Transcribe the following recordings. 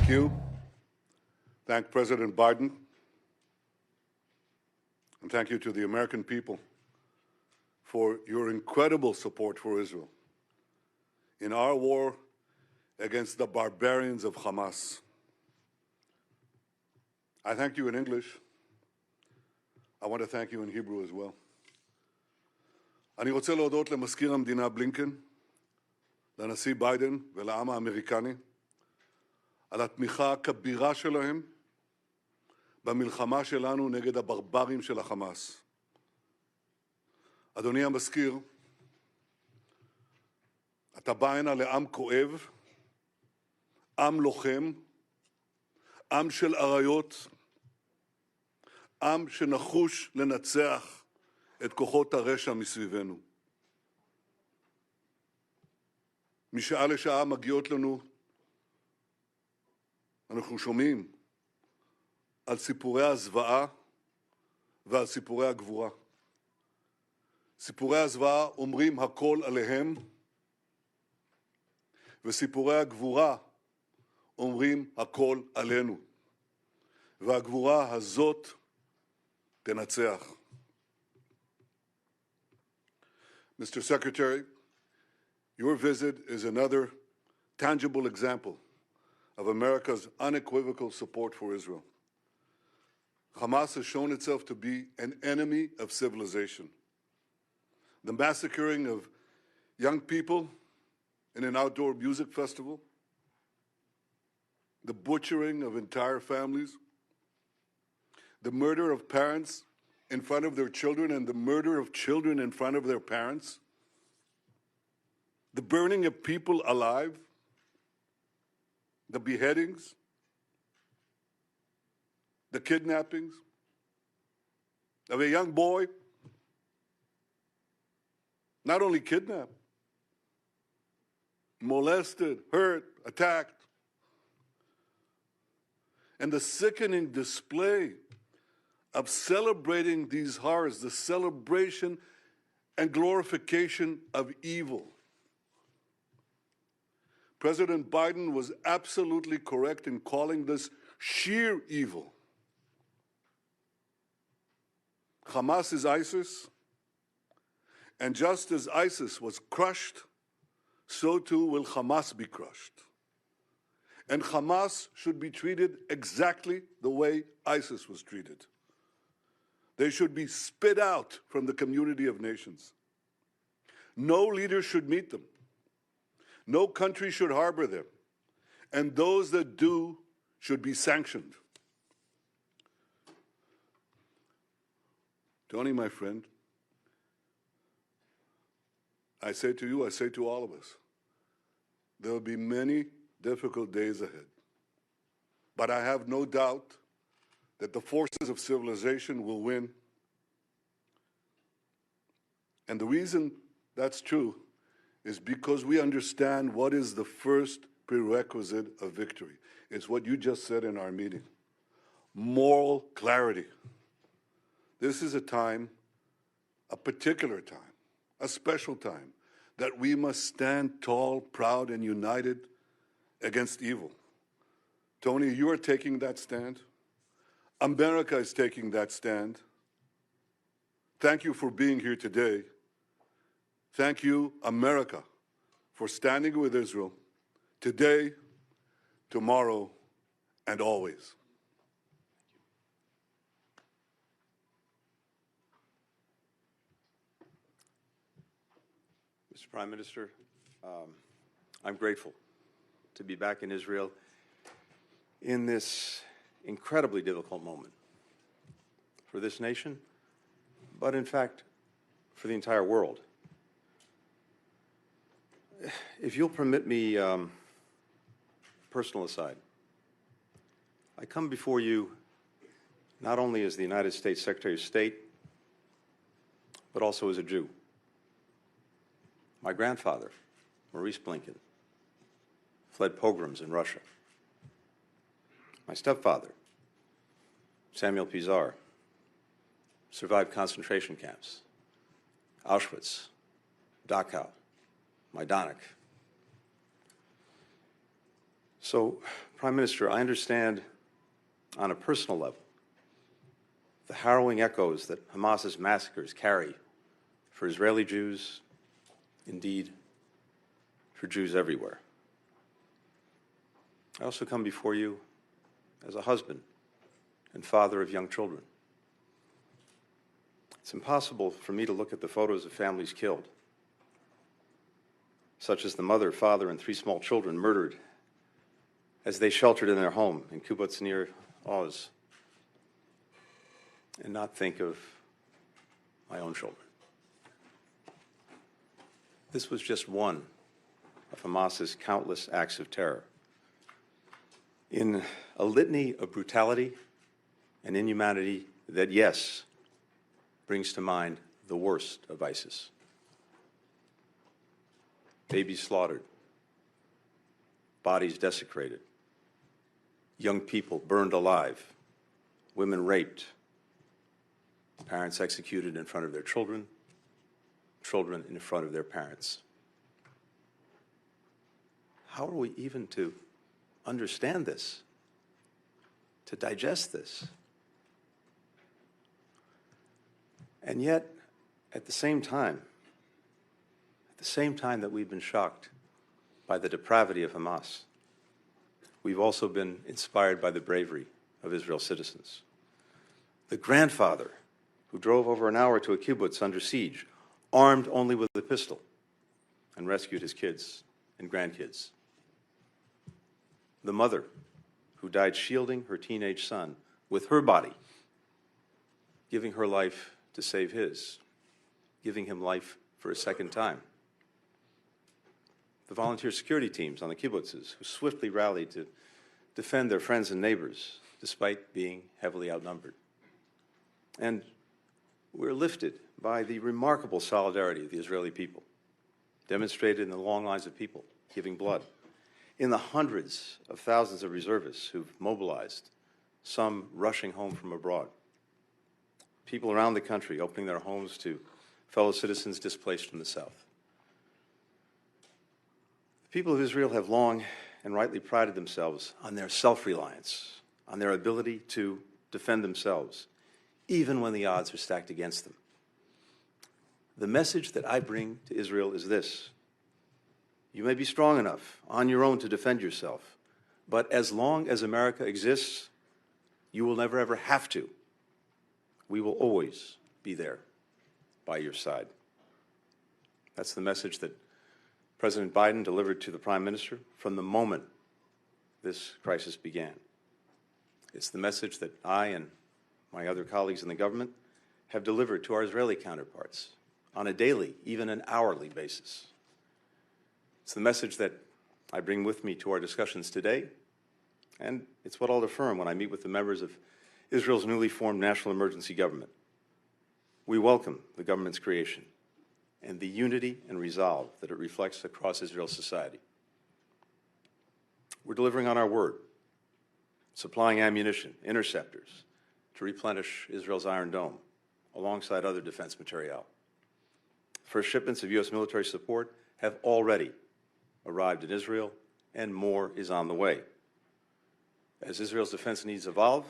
thank you. Thank President Biden. And thank you to the American people for your incredible support for Israel in our war against the barbarians of Hamas. I thank you in English. I want to thank you in Hebrew as well. אני רוצה להודות למזכיר המדינה בלינקן, לנשיא ביידן ולעם האמריקני על התמיכה הכבירה שלהם במלחמה שלנו נגד הברברים של החמאס. אדוני המזכיר, אתה בא הנה לעם כואב, עם לוחם, עם של אריות, עם שנחוש לנצח את כוחות הרשע מסביבנו. משעה לשעה מגיעות לנו, אנחנו שומעים על סיפורי הזוועה ועל סיפורי הגבורה. סיפורי הזוועה אומרים הכל עליהם, וסיפורי הגבורה אומרים הכל עלינו. והגבורה הזאת תנצח. Mr. Secretary, your visit is another tangible example of America's unequivocal support for Israel. Hamas has shown itself to be an enemy of civilization. The massacring of young people in an outdoor music festival, the butchering of entire families, the murder of parents in front of their children and the murder of children in front of their parents, the burning of people alive, the beheadings, the kidnappings of a young boy, not only kidnapped, molested, hurt, attacked, and the sickening display of celebrating these horrors, the celebration and glorification of evil. President Biden was absolutely correct in calling this sheer evil. Hamas is ISIS, and just as ISIS was crushed, so too will Hamas be crushed. And Hamas should be treated exactly the way ISIS was treated. They should be spit out from the community of nations. No leader should meet them. No country should harbor them. And those that do should be sanctioned. Tony, my friend, I say to you, I say to all of us, there will be many difficult days ahead. But I have no doubt that the forces of civilization will win. And the reason that's true is because we understand what is the first prerequisite of victory. It's what you just said in our meeting. Moral clarity. This is a time, a particular time, a special time, that we must stand tall, proud, and united against evil. Tony, you are taking that stand. America is taking that stand. Thank you for being here today. Thank you, America, for standing with Israel today, tomorrow, and always. Mr. Prime Minister, I'm grateful to be back in Israel in this incredibly difficult moment for this nation, but in fact, for the entire world. If you'll permit me, personal aside, I come before you not only as the United States Secretary of State, but also as a Jew. My grandfather, Maurice Blinken, fled pogroms in Russia. My stepfather, Samuel Pizar, survived concentration camps, Auschwitz, Dachau, Majdanek. So, Prime Minister, I understand on a personal level the harrowing echoes that Hamas's massacres carry for Israeli Jews, indeed, for Jews everywhere. I also come before you as a husband and father of young children. It's impossible for me to look at the photos of families killed, such as the mother, father, and 3 small children murdered as they sheltered in their home in kibbutz near Oz, and not think of my own children. This was just one of Hamas's countless acts of terror. In a litany of brutality and inhumanity that, yes, brings to mind the worst of ISIS. Babies slaughtered, bodies desecrated, young people burned alive, women raped, parents executed in front of their children, children in front of their parents. How are we even to understand this, to digest this? And yet, at the same time that we've been shocked by the depravity of Hamas, we've also been inspired by the bravery of Israel's citizens. The grandfather who drove over an hour to a kibbutz under siege, armed only with a pistol, and rescued his kids and grandkids. The mother who died shielding her teenage son with her body, giving her life to save his, giving him life for a second time. The volunteer security teams on the kibbutzes who swiftly rallied to defend their friends and neighbors despite being heavily outnumbered. And we're lifted by the remarkable solidarity of the Israeli people, demonstrated in the long lines of people giving blood, in the hundreds of thousands of reservists who've mobilized, some rushing home from abroad, people around the country opening their homes to fellow citizens displaced from the south. The people of Israel have long and rightly prided themselves on their self-reliance, on their ability to defend themselves, even when the odds are stacked against them. The message that I bring to Israel is this: you may be strong enough on your own to defend yourself, but as long as America exists, you will never ever have to. We will always be there by your side. That's the message that President Biden delivered to the Prime Minister from the moment this crisis began. It's the message that I and my other colleagues in the government have delivered to our Israeli counterparts on a daily, even an hourly basis. It's the message that I bring with me to our discussions today, and it's what I'll affirm when I meet with the members of Israel's newly formed national emergency government. We welcome the government's creation and the unity and resolve that it reflects across Israel's society. We're delivering on our word, supplying ammunition, interceptors, to replenish Israel's Iron Dome, alongside other defense materiel. First shipments of U.S. military support have already arrived in Israel, and more is on the way. As Israel's defense needs evolve,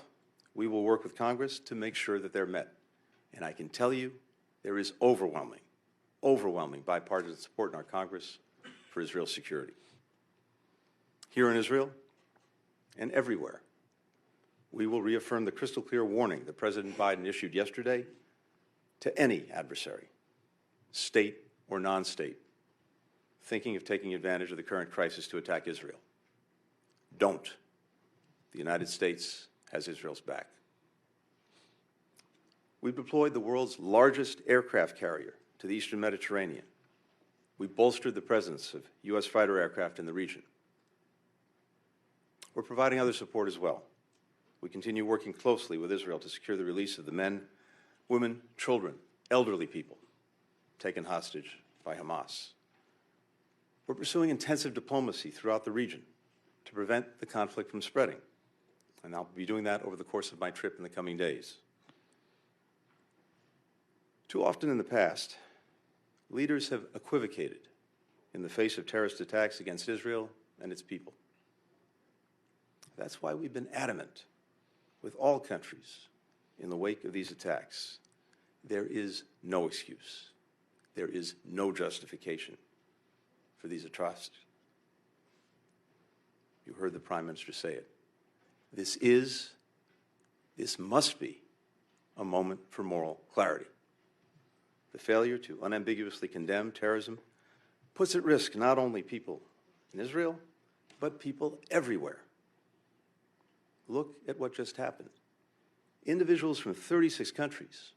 we will work with Congress to make sure that they're met. And I can tell you, there is overwhelming bipartisan support in our Congress for Israel's security. Here in Israel and everywhere, we will reaffirm the crystal clear warning that President Biden issued yesterday to any adversary, state or non-state, thinking of taking advantage of the current crisis to attack Israel. Don't. The United States has Israel's back. We've deployed the world's largest aircraft carrier to the Eastern Mediterranean. We bolstered the presence of U.S. fighter aircraft in the region. We're providing other support as well. We continue working closely with Israel to secure the release of the men, women, children, elderly people taken hostage by Hamas. We're pursuing intensive diplomacy throughout the region to prevent the conflict from spreading, and I'll be doing that over the course of my trip in the coming days. Too often in the past, leaders have equivocated in the face of terrorist attacks against Israel and its people. That's why we've been adamant with all countries in the wake of these attacks. There is no excuse. There is no justification for these atrocities. You heard the Prime Minister say it. This must be a moment for moral clarity. The failure to unambiguously condemn terrorism puts at risk not only people in Israel, but people everywhere. Look at what just happened. Individuals from 36 countries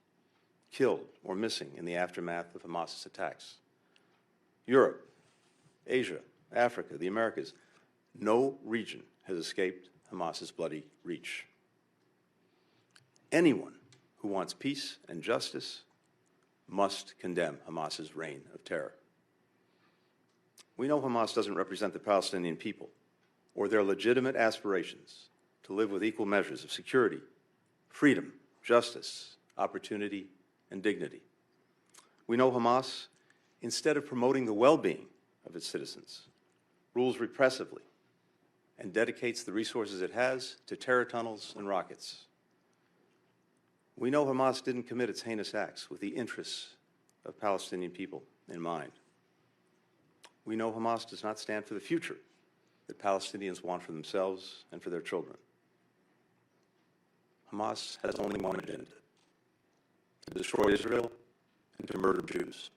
killed or missing in the aftermath of Hamas's attacks. Europe, Asia, Africa, the Americas, no region has escaped Hamas's bloody reach. Anyone who wants peace and justice must condemn Hamas's reign of terror. We know Hamas doesn't represent the Palestinian people or their legitimate aspirations to live with equal measures of security, freedom, justice, opportunity, and dignity. We know Hamas, instead of promoting the well-being of its citizens, rules repressively and dedicates the resources it has to terror tunnels and rockets. We know Hamas didn't commit its heinous acts with the interests of Palestinian people in mind. We know Hamas does not stand for the future that Palestinians want for themselves and for their children. Hamas has only one agenda: to destroy Israel and to murder Jews.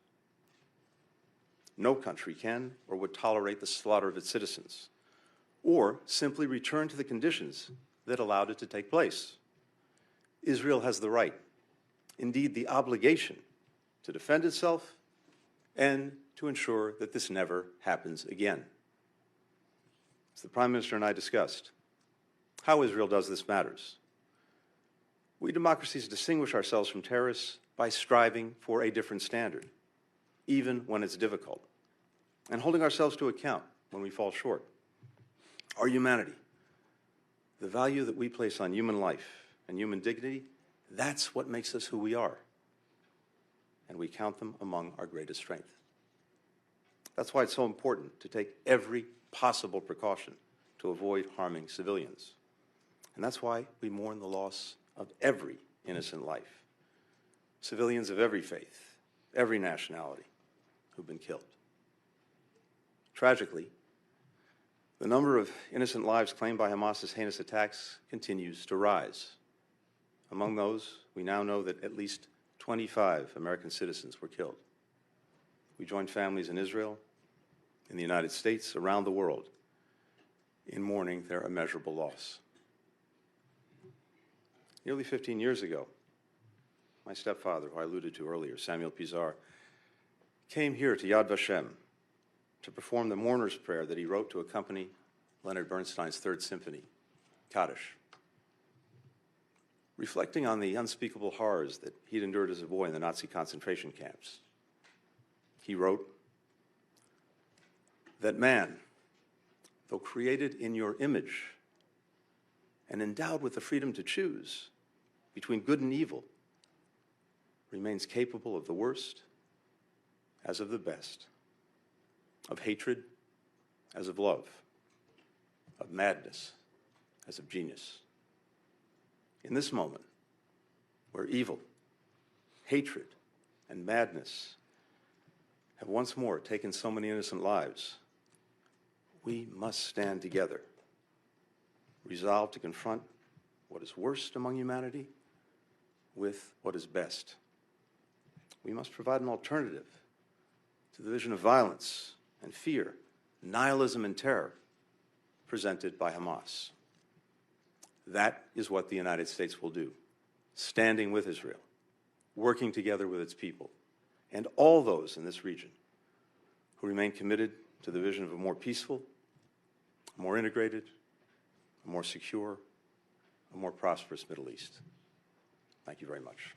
No country can or would tolerate the slaughter of its citizens, or simply return to the conditions that allowed it to take place. Israel has the right, indeed the obligation, to defend itself and to ensure that this never happens again. As the Prime Minister and I discussed, how Israel does this matters. We democracies distinguish ourselves from terrorists by striving for a different standard, even when it's difficult, and holding ourselves to account when we fall short. Our humanity, the value that we place on human life and human dignity, that's what makes us who we are. And we count them among our greatest strength. That's why it's so important to take every possible precaution to avoid harming civilians. And that's why we mourn the loss of every innocent life. Civilians of every faith, every nationality who've been killed. Tragically, the number of innocent lives claimed by Hamas's heinous attacks continues to rise. Among those, we now know that at least 25 American citizens were killed. We join families in Israel, in the United States, around the world, in mourning their immeasurable loss. Nearly 15 years ago, my stepfather, who I alluded to earlier, Samuel Pizarro, came here to Yad Vashem to perform the mourner's prayer that he wrote to accompany Leonard Bernstein's Third Symphony, Kaddish. Reflecting on the unspeakable horrors that he'd endured as a boy in the Nazi concentration camps, he wrote that man, though created in your image and endowed with the freedom to choose between good and evil, remains capable of the worst as of the best, of hatred as of love, of madness as of genius. In this moment, where evil, hatred, and madness have once more taken so many innocent lives, we must stand together, resolved to confront what is worst among humanity with what is best. We must provide an alternative to the vision of violence and fear, nihilism and terror presented by Hamas. That is what the United States will do, standing with Israel, working together with its people, and all those in this region who remain committed to the vision of a more peaceful, a more integrated, a more secure, a more prosperous Middle East. Thank you very much.